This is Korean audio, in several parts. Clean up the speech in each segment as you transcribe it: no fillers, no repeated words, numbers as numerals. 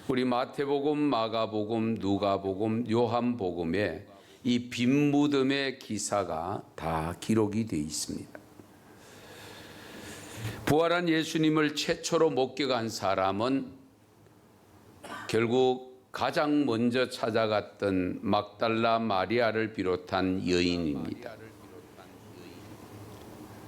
우리 마태복음, 마가복음, 누가복음, 요한복음에 이 빈 무덤의 기사가 다 기록이 되어 있습니다. 부활한 예수님을 최초로 목격한 사람은 결국 가장 먼저 찾아갔던 막달라 마리아를 비롯한 여인입니다.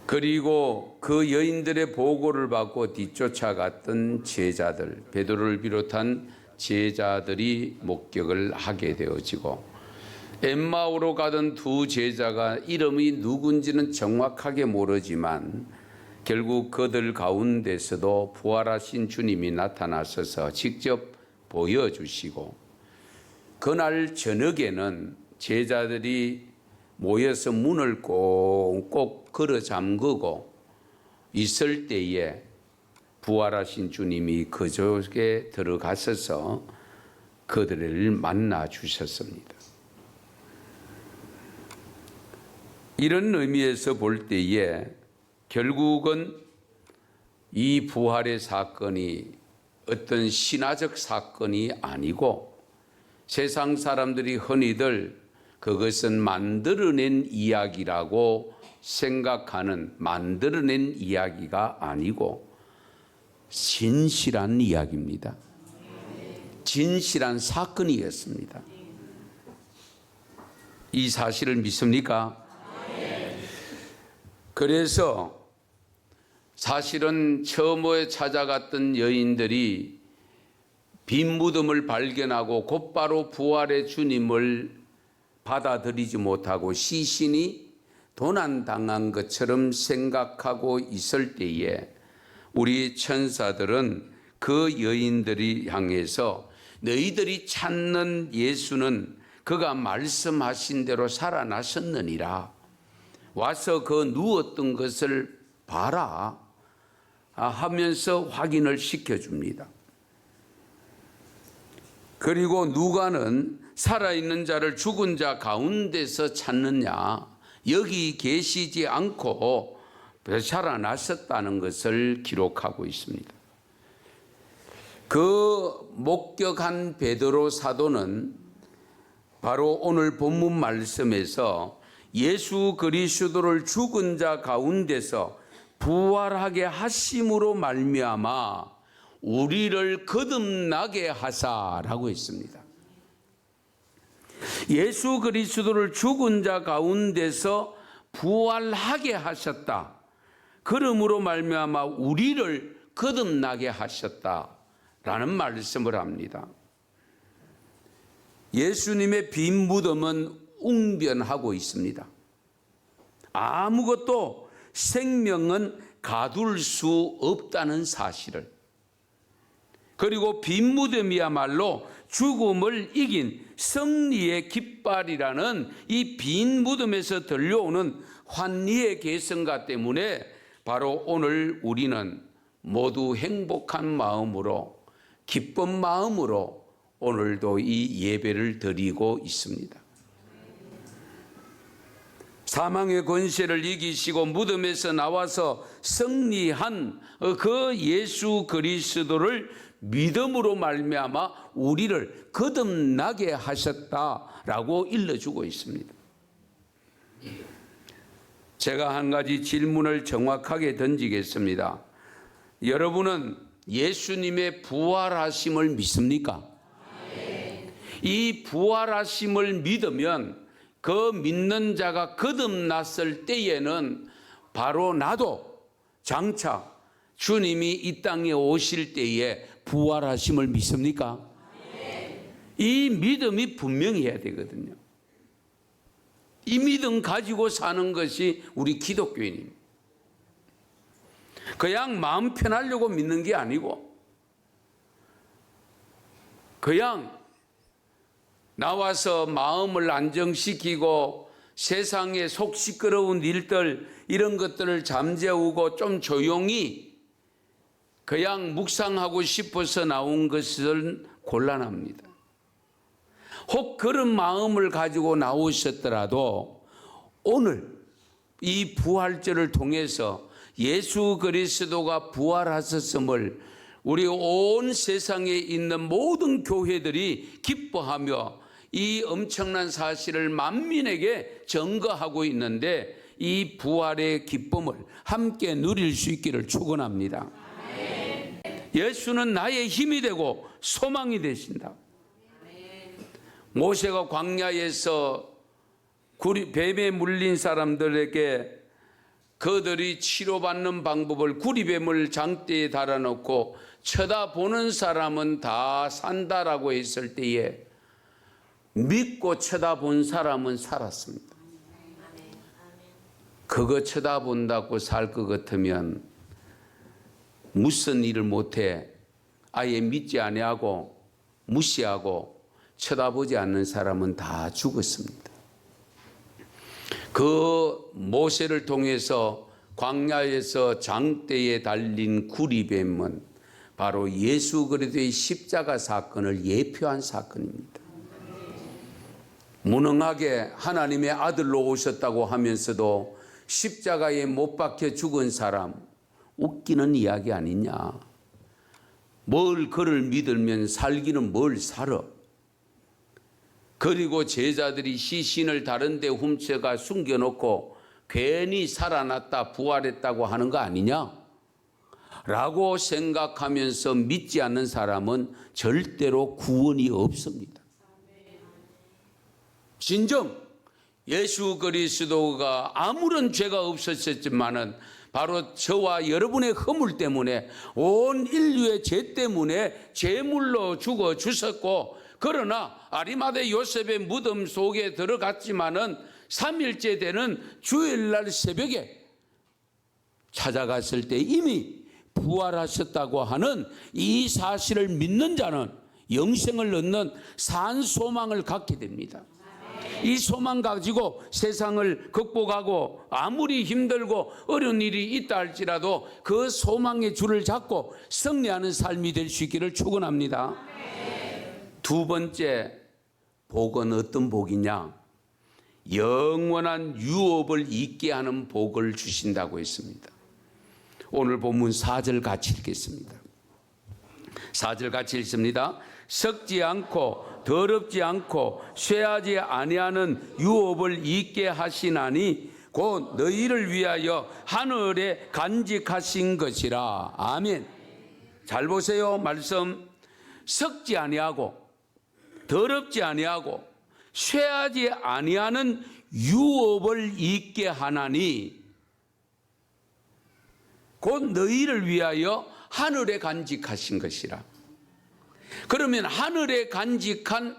그리고 그 여인들의 보고를 받고 뒤쫓아갔던 제자들, 베드로를 비롯한 제자들이 목격을 하게 되어지고, 엠마오로 가던 두 제자가 이름이 누군지는 정확하게 모르지만 결국 그들 가운데서도 부활하신 주님이 나타나셔서 직접 보여주시고, 그날 저녁에는 제자들이 모여서 문을 꼭꼭 걸어 잠그고 있을 때에 부활하신 주님이 그쪽에 들어가셔서 그들을 만나 주셨습니다. 이런 의미에서 볼 때에 결국은 이 부활의 사건이 어떤 신화적 사건이 아니고 세상 사람들이 흔히들 그것은 만들어낸 이야기라고 생각하는 만들어낸 이야기가 아니고 진실한 이야기입니다. 진실한 사건이었습니다. 이 사실을 믿습니까? 그래서 사실은 처음에 찾아갔던 여인들이 빈 무덤을 발견하고 곧바로 부활의 주님을 받아들이지 못하고 시신이 도난당한 것처럼 생각하고 있을 때에 우리 천사들은 그 여인들이 향해서 너희들이 찾는 예수는 그가 말씀하신 대로 살아나셨느니라. 와서 그 누웠던 것을 봐라 하면서 확인을 시켜줍니다. 그리고 누가는 살아있는 자를 죽은 자 가운데서 찾느냐, 여기 계시지 않고 살아나셨다는 것을 기록하고 있습니다. 그 목격한 베드로 사도는 바로 오늘 본문 말씀에서 예수 그리스도를 죽은 자 가운데서 부활하게 하심으로 말미암아 우리를 거듭나게 하사라고 했습니다. 예수 그리스도를 죽은 자 가운데서 부활하게 하셨다. 그러므로 말미암아 우리를 거듭나게 하셨다라는 말씀을 합니다. 예수님의 빈 무덤은 웅변하고 있습니다. 아무것도 생명은 가둘 수 없다는 사실을, 그리고 빈 무덤이야말로 죽음을 이긴 승리의 깃발이라는 이 빈 무덤에서 들려오는 환희의 개성과 때문에 바로 오늘 우리는 모두 행복한 마음으로, 기쁜 마음으로 오늘도 이 예배를 드리고 있습니다. 사망의 권세를 이기시고 무덤에서 나와서 승리한 그 예수 그리스도를 믿음으로 말미암아 우리를 거듭나게 하셨다라고 일러주고 있습니다. 제가 한 가지 질문을 정확하게 던지겠습니다. 여러분은 예수님의 부활하심을 믿습니까? 이 부활하심을 믿으면 그 믿는 자가 거듭났을 때에는 바로 나도 장차 주님이 이 땅에 오실 때에 부활하심을 믿습니까? 이 믿음이 분명히 해야 되거든요. 이 믿음 가지고 사는 것이 우리 기독교인입니다. 그냥 마음 편하려고 믿는 게 아니고 그냥 나와서 마음을 안정시키고 세상에 속 시끄러운 일들 이런 것들을 잠재우고 좀 조용히 그냥 묵상하고 싶어서 나온 것은 곤란합니다. 혹 그런 마음을 가지고 나오셨더라도 오늘 이 부활절을 통해서 예수 그리스도가 부활하셨음을 우리 온 세상에 있는 모든 교회들이 기뻐하며 이 엄청난 사실을 만민에게 증거하고 있는데, 이 부활의 기쁨을 함께 누릴 수 있기를 축원합니다. 예수는 나의 힘이 되고 소망이 되신다. 모세가 광야에서 뱀에 물린 사람들에게 그들이 치료받는 방법을 구리뱀을 장대에 달아놓고 쳐다보는 사람은 다 산다라고 했을 때에 믿고 쳐다본 사람은 살았습니다. 그거 쳐다본다고 살 것 같으면 무슨 일을 못해 아예 믿지 아니하고 무시하고 쳐다보지 않는 사람은 다 죽었습니다. 그 모세를 통해서 광야에서 장대에 달린 구리뱀은 바로 예수 그리스도의 십자가 사건을 예표한 사건입니다. 무능하게 하나님의 아들로 오셨다고 하면서도 십자가에 못 박혀 죽은 사람, 웃기는 이야기 아니냐. 뭘 그를 믿으면 살기는 뭘 살아. 그리고 제자들이 시신을 다른 데 훔쳐가 숨겨놓고 괜히 살아났다 부활했다고 하는 거 아니냐 라고 생각하면서 믿지 않는 사람은 절대로 구원이 없습니다. 진정 예수 그리스도가 아무런 죄가 없었지만은 바로 저와 여러분의 허물 때문에, 온 인류의 죄 때문에 제물로 죽어 주셨고, 그러나 아리마대 요셉의 무덤 속에 들어갔지만은 3일째 되는 주일날 새벽에 찾아갔을 때 이미 부활하셨다고 하는 이 사실을 믿는 자는 영생을 얻는 산 소망을 갖게 됩니다. 이 소망 가지고 세상을 극복하고 아무리 힘들고 어려운 일이 있다 할지라도 그 소망의 줄을 잡고 승리하는 삶이 될 수 있기를 축원합니다. 두 번째 복은 어떤 복이냐? 영원한 유업을 잊게 하는 복을 주신다고 했습니다. 오늘 본문 4절 같이 읽겠습니다. 4절 같이 읽습니다. 썩지 않고 더럽지 않고 쇠하지 아니하는 유업을 잊게 하시나니 곧 너희를 위하여 하늘에 간직하신 것이라. 아멘. 잘 보세요. 말씀. 썩지 아니하고 더럽지 아니하고 쇠하지 아니하는 유업을 잊게 하나니 곧 너희를 위하여 하늘에 간직하신 것이라. 그러면 하늘에 간직한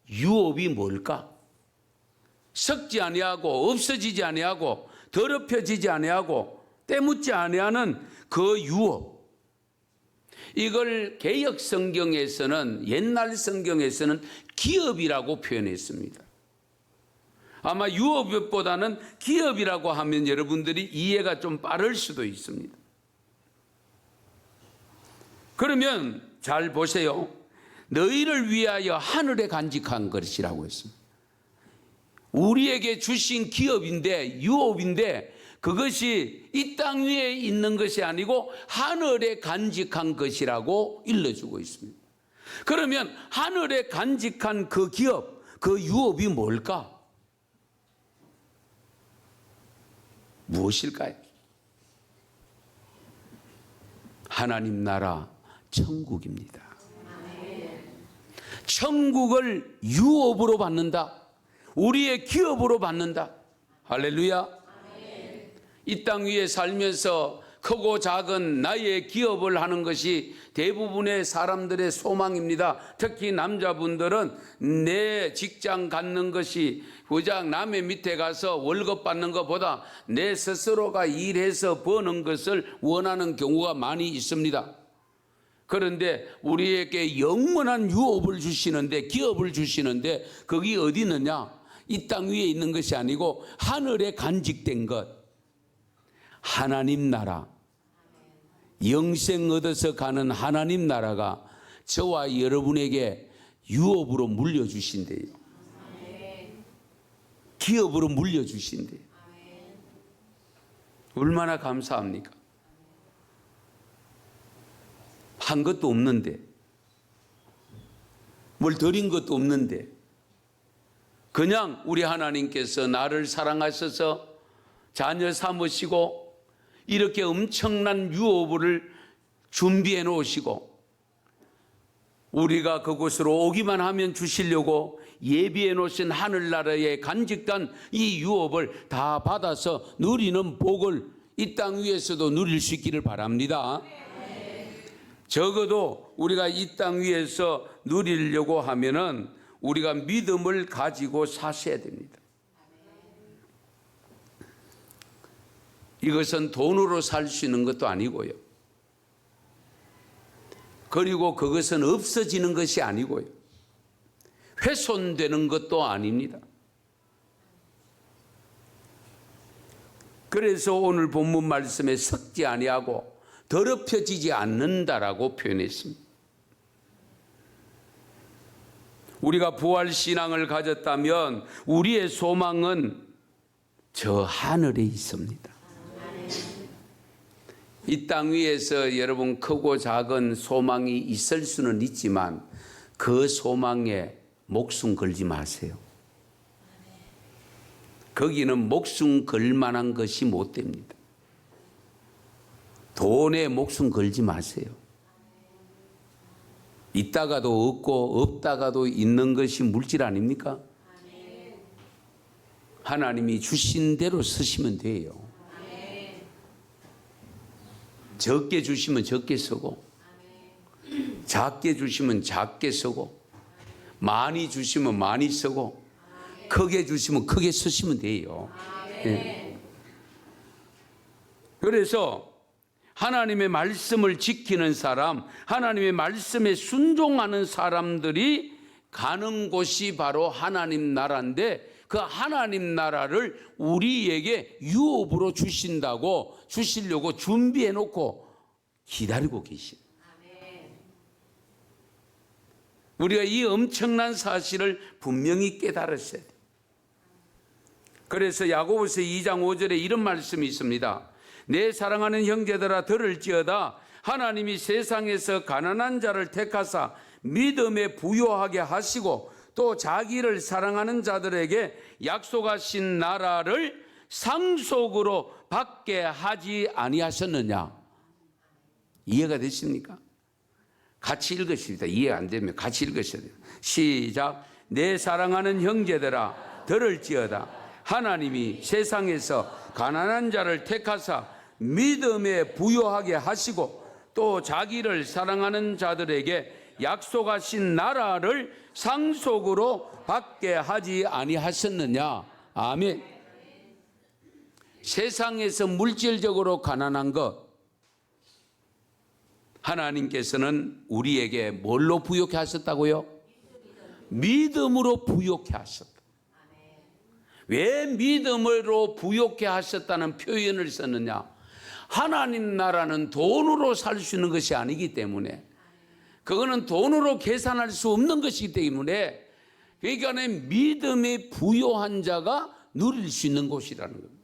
유업이 뭘까? 썩지 아니하고 없어지지 아니하고 더럽혀지지 아니하고 때묻지 아니하는 그 유업. 이걸 개역 성경에서는, 옛날 성경에서는 기업이라고 표현했습니다. 아마 유업보다는 기업이라고 하면 여러분들이 이해가 좀 빠를 수도 있습니다. 그러면 잘 보세요. 너희를 위하여 하늘에 간직한 것이라고 했습니다. 우리에게 주신 기업인데, 유업인데, 그것이 이 땅 위에 있는 것이 아니고 하늘에 간직한 것이라고 일러주고 있습니다. 그러면 하늘에 간직한 그 기업, 그 유업이 뭘까? 무엇일까요? 하나님 나라 천국입니다. 천국을 유업으로 받는다. 우리의 기업으로 받는다. 할렐루야. 이 땅 위에 살면서 크고 작은 나의 기업을 하는 것이 대부분의 사람들의 소망입니다. 특히 남자분들은 내 직장 갖는 것이 그냥 남의 밑에 가서 월급 받는 것보다 내 스스로가 일해서 버는 것을 원하는 경우가 많이 있습니다. 그런데 우리에게 영원한 유업을 주시는데, 기업을 주시는데 거기 어디 있느냐? 이 땅 위에 있는 것이 아니고 하늘에 간직된 것, 하나님 나라, 영생 얻어서 가는 하나님 나라가 저와 여러분에게 유업으로 물려주신대요. 기업으로 물려주신대요. 얼마나 감사합니까? 한 것도 없는데, 뭘 드린 것도 없는데, 그냥 우리 하나님께서 나를 사랑하셔서 자녀 삼으시고 이렇게 엄청난 유업을 준비해 놓으시고 우리가 그곳으로 오기만 하면 주시려고 예비해 놓으신 하늘나라의 간직한 이 유업을 다 받아서 누리는 복을 이 땅 위에서도 누릴 수 있기를 바랍니다. 적어도 우리가 이 땅 위에서 누리려고 하면은 우리가 믿음을 가지고 사셔야 됩니다. 이것은 돈으로 살 수 있는 것도 아니고요. 그리고 그것은 없어지는 것이 아니고요. 훼손되는 것도 아닙니다. 그래서 오늘 본문 말씀에 섞지 아니하고 더럽혀지지 않는다라고 표현했습니다. 우리가 부활신앙을 가졌다면 우리의 소망은 저 하늘에 있습니다. 이 땅 위에서 여러분 크고 작은 소망이 있을 수는 있지만 그 소망에 목숨 걸지 마세요. 거기는 목숨 걸 만한 것이 못 됩니다. 돈에 목숨 걸지 마세요. 있다가도 없고 없다가도 있는 것이 물질 아닙니까? 하나님이 주신 대로 쓰시면 돼요. 적게 주시면 적게 쓰고 작게 주시면 작게 쓰고 많이 주시면 많이 쓰고 크게 주시면 크게 쓰시면 돼요. 네. 그래서 하나님의 말씀을 지키는 사람, 하나님의 말씀에 순종하는 사람들이 가는 곳이 바로 하나님 나라인데 그 하나님 나라를 우리에게 유업으로 주시려고 준비해 놓고 기다리고 계십니다. 우리가 이 엄청난 사실을 분명히 깨달았어야 돼요. 그래서 야고보서 2장 5절에 이런 말씀이 있습니다. 내 사랑하는 형제들아 들을지어다 하나님이 세상에서 가난한 자를 택하사 믿음에 부요하게 하시고 또 자기를 사랑하는 자들에게 약속하신 나라를 상속으로 받게 하지 아니하셨느냐. 이해가 되십니까? 같이 읽으십니다. 이해 안 되면 같이 읽으셔야 돼요. 시작. 내 사랑하는 형제들아 들을지어다 하나님이 세상에서 가난한 자를 택하사 믿음에 부요하게 하시고 또 자기를 사랑하는 자들에게 약속하신 나라를 상속으로 받게 하지 아니하셨느냐. 아멘. 세상에서 물질적으로 가난한 것 하나님께서는 우리에게 뭘로 부요케 하셨다고요? 믿음으로 부요케 하셨다. 왜 믿음으로 부요케 하셨다는 표현을 썼느냐? 하나님 나라는 돈으로 살 수 있는 것이 아니기 때문에 그거는 돈으로 계산할 수 없는 것이기 때문에 그러니까 믿음이 부요한 자가 누릴 수 있는 곳이라는 겁니다.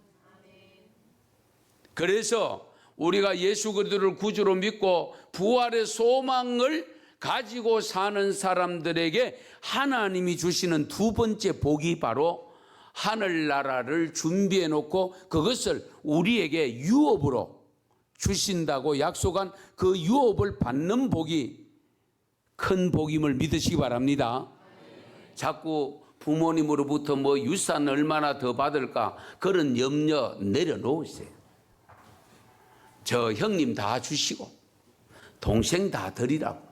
그래서 우리가 예수 그리스도를 구주로 믿고 부활의 소망을 가지고 사는 사람들에게 하나님이 주시는 두 번째 복이 바로 하늘나라를 준비해 놓고 그것을 우리에게 유업으로 주신다고 약속한 그 유업을 받는 복이 큰 복임을 믿으시기 바랍니다. 자꾸 부모님으로부터 뭐 유산 얼마나 더 받을까 그런 염려 내려놓으세요. 저 형님 다 주시고 동생 다 드리라고.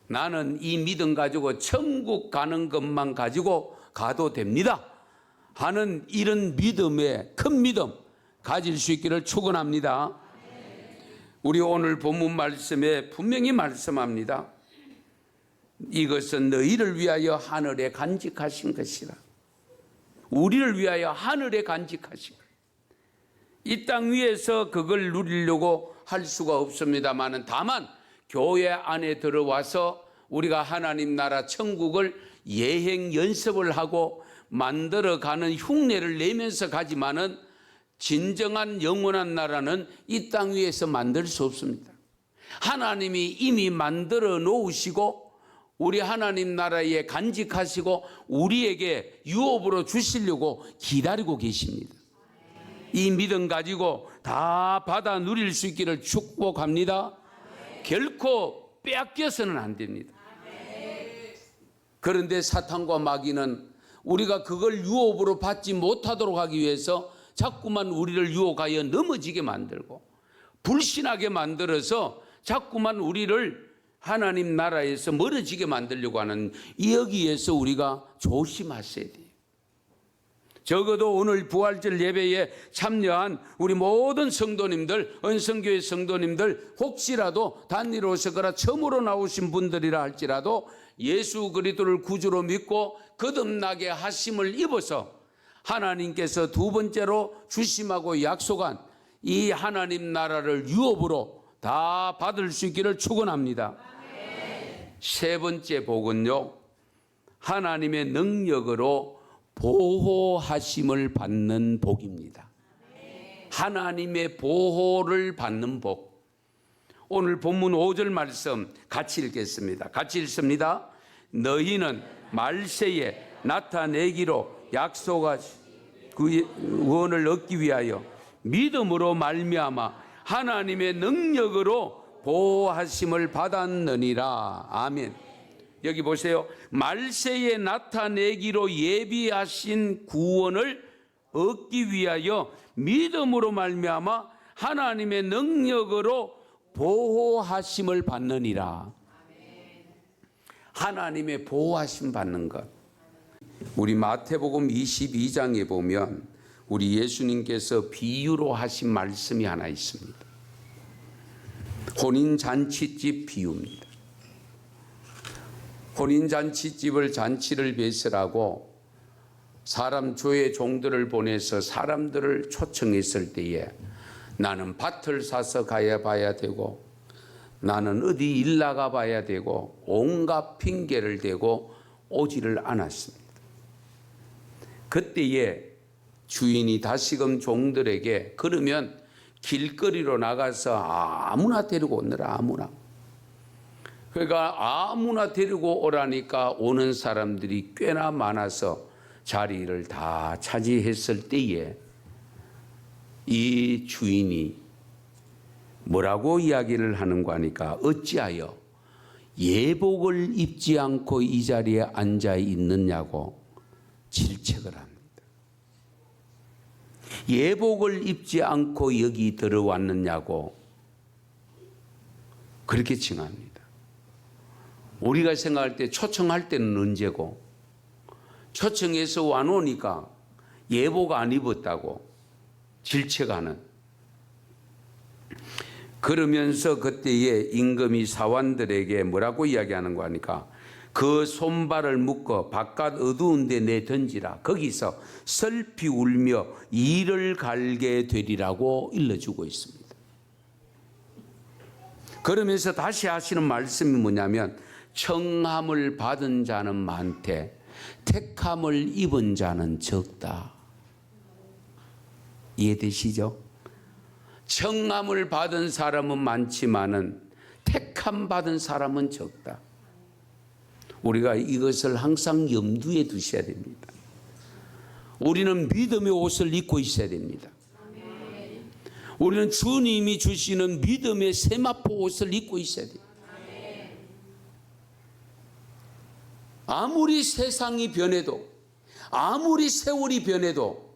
나는 이 믿음 가지고 천국 가는 것만 가지고 가도 됩니다 하는 이런 믿음에 큰 믿음 가질 수 있기를 축원합니다. 우리 오늘 본문 말씀에 분명히 말씀합니다. 이것은 너희를 위하여 하늘에 간직하신 것이라. 우리를 위하여 하늘에 간직하신 것. 이 땅 위에서 그걸 누리려고 할 수가 없습니다만 다만 교회 안에 들어와서 우리가 하나님 나라 천국을 예행 연습을 하고 만들어가는 흉내를 내면서 가지만은 진정한 영원한 나라는 이 땅 위에서 만들 수 없습니다. 하나님이 이미 만들어 놓으시고 우리 하나님 나라에 간직하시고 우리에게 유업으로 주시려고 기다리고 계십니다. 이 믿음 가지고 다 받아 누릴 수 있기를 축복합니다. 결코 빼앗겨서는 안 됩니다. 그런데 사탄과 마귀는 우리가 그걸 유업으로 받지 못하도록 하기 위해서 자꾸만 우리를 유혹하여 넘어지게 만들고 불신하게 만들어서 자꾸만 우리를 하나님 나라에서 멀어지게 만들려고 하는, 여기에서 우리가 조심하셔야 돼요. 적어도 오늘 부활절 예배에 참여한 우리 모든 성도님들, 은성교회 성도님들, 혹시라도 단일 오셨거나 처음으로 나오신 분들이라 할지라도 예수 그리스도를 구주로 믿고 거듭나게 하심을 입어서 하나님께서 두 번째로 주심하고 약속한 이 하나님 나라를 유업으로 다 받을 수 있기를 축원합니다. 세 번째 복은요, 하나님의 능력으로 보호하심을 받는 복입니다. 하나님의 보호를 받는 복. 오늘 본문 5절 말씀 같이 읽겠습니다. 같이 읽습니다. 너희는 말세에 나타내기로 약속하신 그 구원을 얻기 위하여 믿음으로 말미암아 하나님의 능력으로 보호하심을 받았느니라. 아멘. 여기 보세요. 말세에 나타내기로 예비하신 구원을 얻기 위하여 믿음으로 말미암아 하나님의 능력으로 보호하심을 받느니라. 하나님의 보호하심 받는 것. 우리 마태복음 22장에 보면 우리 예수님께서 비유로 하신 말씀이 하나 있습니다. 혼인잔치집 비유입니다. 혼인잔치집을 잔치를 배설하고 사람 조의 종들을 보내서 사람들을 초청했을 때에 나는 밭을 사서 가야 봐야 되고 나는 어디 일 나가 봐야 되고 온갖 핑계를 대고 오지를 않았습니다. 그때에 주인이 다시금 종들에게 그러면 길거리로 나가서 아무나 데리고 오느라. 아무나. 그러니까 아무나 데리고 오라니까 오는 사람들이 꽤나 많아서 자리를 다 차지했을 때에 이 주인이 뭐라고 이야기를 하는가 하니까 어찌하여 예복을 입지 않고 이 자리에 앉아 있느냐고 질책을 합니다. 예복을 입지 않고 여기 들어왔느냐고 그렇게 칭합니다. 우리가 생각할 때 초청할 때는 언제고 초청해서 와놓으니까 예복 안 입었다고 질책하는. 그러면서 그때에 임금이 사환들에게 뭐라고 이야기하는가 하니까 그 손발을 묶어 바깥 어두운 데 내던지라. 거기서 슬피 울며 이를 갈게 되리라고 일러주고 있습니다. 그러면서 다시 하시는 말씀이 뭐냐면 청함을 받은 자는 많되 택함을 입은 자는 적다. 이해되시죠? 청함을 받은 사람은 많지만은 택함 받은 사람은 적다. 우리가 이것을 항상 염두에 두셔야 됩니다. 우리는 믿음의 옷을 입고 있어야 됩니다. 우리는 주님이 주시는 믿음의 세마포 옷을 입고 있어야 돼요. 아무리 세상이 변해도 아무리 세월이 변해도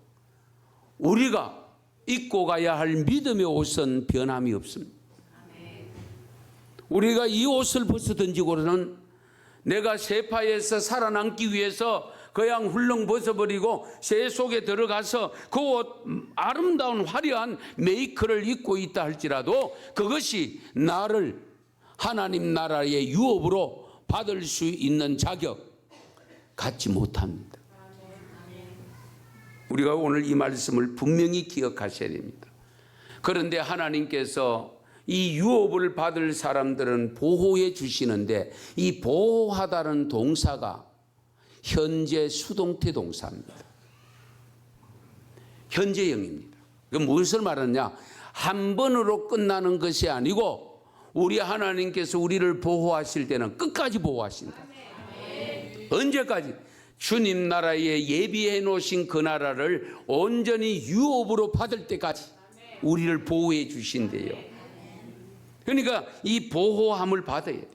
우리가 입고 가야 할 믿음의 옷은 변함이 없습니다. 우리가 이 옷을 벗어 던지고는 내가 세파에서 살아남기 위해서 그냥 훌렁 벗어버리고 새 속에 들어가서 그 옷 아름다운 화려한 메이크를 입고 있다 할지라도 그것이 나를 하나님 나라의 유업으로 받을 수 있는 자격 갖지 못합니다. 우리가 오늘 이 말씀을 분명히 기억하셔야 됩니다. 그런데 하나님께서 이 유업을 받을 사람들은 보호해 주시는데 이 보호하다는 동사가 현재 수동태 동사입니다. 현재형입니다. 그럼 무엇을 말하느냐? 한 번으로 끝나는 것이 아니고 우리 하나님께서 우리를 보호하실 때는 끝까지 보호하신다. 언제까지? 주님 나라에 예비해 놓으신 그 나라를 온전히 유업으로 받을 때까지 우리를 보호해 주신대요. 그러니까 이 보호함을 받아야 돼요.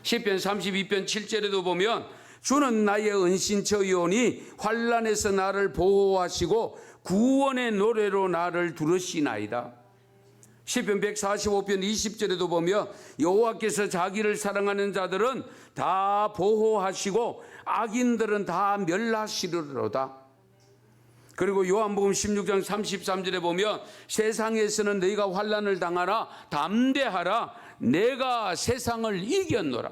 시편 32편 7절에도 보면 주는 나의 은신처이오니 환난에서 나를 보호하시고 구원의 노래로 나를 두르시나이다. 시편 145편 20절에도 보면 여호와께서 자기를 사랑하는 자들은 다 보호하시고 악인들은 다 멸하시리로다. 그리고 요한복음 16장 33절에 보면 세상에서는 너희가 환난을 당하나 담대하라 내가 세상을 이겼노라.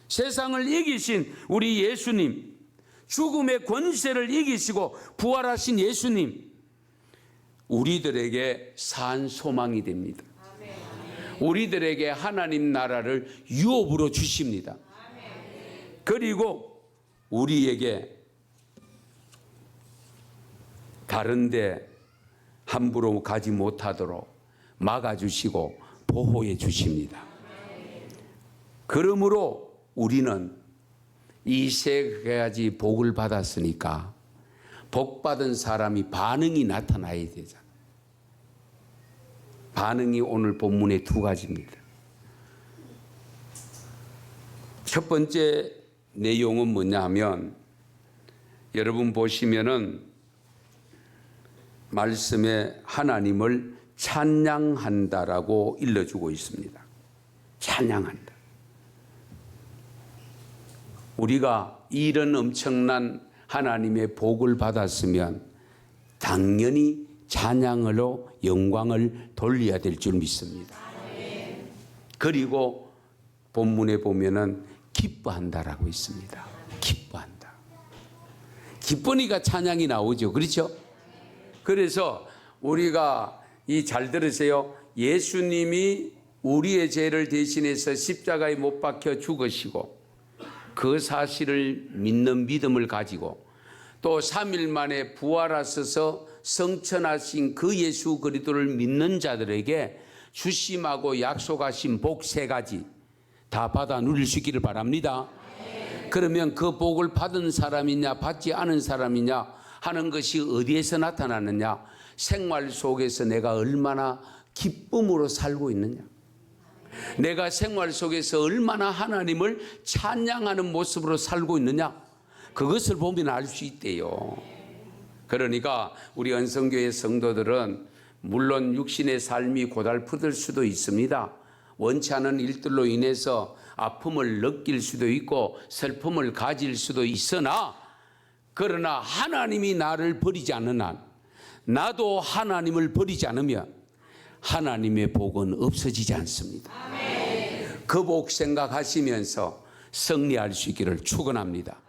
세상을 이기신 우리 예수님, 죽음의 권세를 이기시고 부활하신 예수님, 우리들에게 산 소망이 됩니다. 우리들에게 하나님 나라를 유업으로 주십니다. 그리고 우리에게 다른데 함부로 가지 못하도록 막아주시고 보호해 주십니다. 그러므로 우리는 이 세 가지 복을 받았으니까 복 받은 사람이 반응이 나타나야 되잖아요. 반응이 오늘 본문의 두 가지입니다. 첫 번째 내용은 뭐냐 하면 여러분 보시면은 말씀에 하나님을 찬양한다라고 일러주고 있습니다. 찬양한다. 우리가 이런 엄청난 하나님의 복을 받았으면 당연히 찬양으로 영광을 돌려야 될 줄 믿습니다. 그리고 본문에 보면은 기뻐한다라고 있습니다. 기뻐한다. 기쁘니까 찬양이 나오죠. 그렇죠? 그래서 우리가 잘 들으세요. 예수님이 우리의 죄를 대신해서 십자가에 못 박혀 죽으시고 그 사실을 믿는 믿음을 가지고 또 3일 만에 부활하셔서 성천하신 그 예수 그리스도를 믿는 자들에게 주심하고 약속하신 복 세 가지 다 받아 누릴 수 있기를 바랍니다. 그러면 그 복을 받은 사람이냐 받지 않은 사람이냐 하는 것이 어디에서 나타나느냐? 생활 속에서 내가 얼마나 기쁨으로 살고 있느냐? 내가 생활 속에서 얼마나 하나님을 찬양하는 모습으로 살고 있느냐? 그것을 보면 알 수 있대요. 그러니까 우리恩성교회 성도들은 물론 육신의 삶이 고달프들 수도 있습니다. 원치 않은 일들로 인해서 아픔을 느낄 수도 있고 슬픔을 가질 수도 있으나 그러나 하나님이 나를 버리지 않는 한 나도 하나님을 버리지 않으면 하나님의 복은 없어지지 않습니다. 그 복 생각하시면서 승리할 수 있기를 축원합니다.